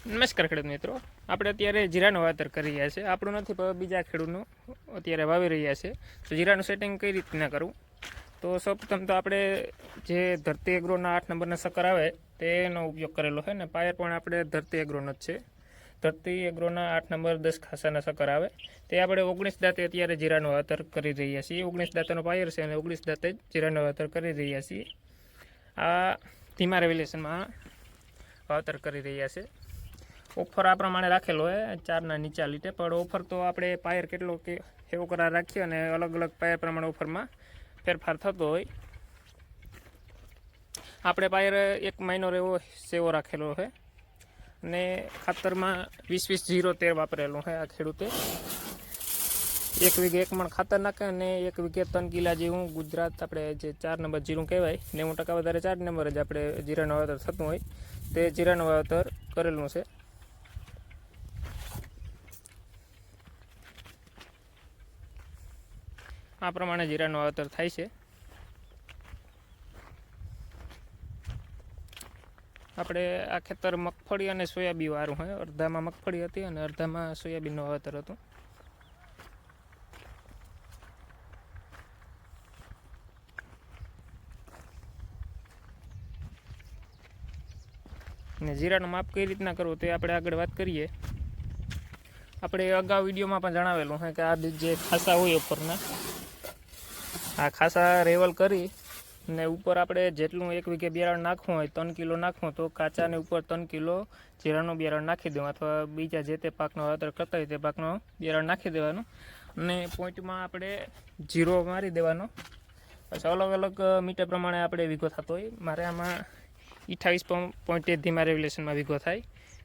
નમસ્કાર ખેડૂત મિત્રો, આપણે અત્યારે જીરાનું વાવેતર કરી રહ્યા છે. આપણું નથી પણ બીજા ખેડૂતનું અત્યારે વાવી રહ્યા છે. તો જીરાનું સેટિંગ કઈ રીતના કરવું, તો સૌપ્રથમ તો આપણે જે ધરતી એગ્રોના 8 નંબરના સકર આવે તેનો ઉપયોગ કરેલો છે ને પાયર પણ આપણે ધરતી એગ્રોનો જ છે. ધરતી એગ્રોના 8 નંબર 10 ખાસાના સકર આવે તે આપણે 19 દાંતે અત્યારે જીરાનું વાવેતર કરી રહ્યા છીએ. 19 દાંતેનો પાયર છે અને 19 દાંતે જ જીરાનું વાવેતર કરી રહ્યા છીએ. આ ધીમા રેવ્યુલેશનમાં વાવેતર કરી રહ્યા છે. ઓફર આ પ્રમાણે રાખેલો હોય 4ના નીચા લીટે, પણ ઓફર તો આપણે પાયર કેટલો કે એવો કરાર રાખીએ અને અલગ અલગ પાયર પ્રમાણે ઓફરમાં ફેરફાર થતો હોય. આપણે પાયર 1 મહિનો એવો સેવો રાખેલો છે અને ખાતરમાં 20-20-0-13 વાપરેલું છે. આ ખેડૂતે 1 વીઘે 1 મણ ખાતર નાખે અને 1 વીઘે 3 કિલા જેવું ગુજરાત આપણે જે 4 નંબર જીરું કહેવાય 90% વધારે 4 નંબર જ આપણે જીરાનું વાવેતર થતું હોય તે જીરાનું વાવેતર કરેલું છે. આ પ્રમાણે જીરાનું વાવેતર થાય છે. આપણે આ ખેતર મગફળી અને સોયાબીન વાળું હોય. અડધામાં મગફળી હતી અને અડધામાં સોયાબીનનું વાવેતર હતું. ને જીરાનું માપ કઈ રીતના કરવું તે આપણે આગળ વાત કરીએ. આપણે અગાઉ વિડીયોમાં પણ જણાવેલું છે કે આ જે ખાસા હોય ઉપરના આ ખાસા રેવલ કરી ને ઉપર આપણે જેટલું 1 વીઘે બિયારણ નાખવું હોય 3 કિલો નાખવું તો કાચાને ઉપર 3 કિલો જીરાનું બિયારણ નાખી દેવું, અથવા બીજા જે તે પાકનો વાવેતર કરતા હોય તે પાકનો બિયારણ નાખી દેવાનું અને પોઈન્ટમાં આપણે 0 મારી દેવાનો. પછી અલગ અલગ મીટર પ્રમાણે આપણે વીઘો થતો હોય. મારે આમાં 28.1 ધીમા રેવ્યુલેશનમાં વીઘો થાય.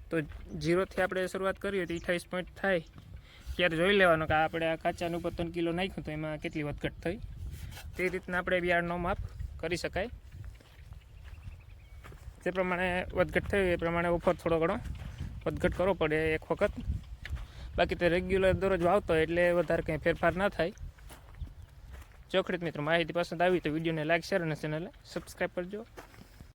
તો 0થી આપણે શરૂઆત કરીએ તો 28 પોઈન્ટ થાય ત્યારે જોઈ લેવાનું કે આપણે આ કાચાને ઉપર 3 કિલો નાખ્યું તો એમાં કેટલી વધઘટ થઈ. તે રીતના આપણે બિયારણનો માપ કરી શકાય. જે પ્રમાણે વધઘટ થઈ એ પ્રમાણે ઓફર થોડો ઘણો વધઘટ કરવો પડે એક વખત. બાકી તો રેગ્યુલર દરરોજ વાવતો હોય એટલે વધારે કંઈ ફેરફાર ના થાય. જો ખેડૂત મિત્રો માહિતી પસંદ આવી તો વિડીયોને લાઈક, શેર અને ચેનલને સબસ્ક્રાઈબ કરજો.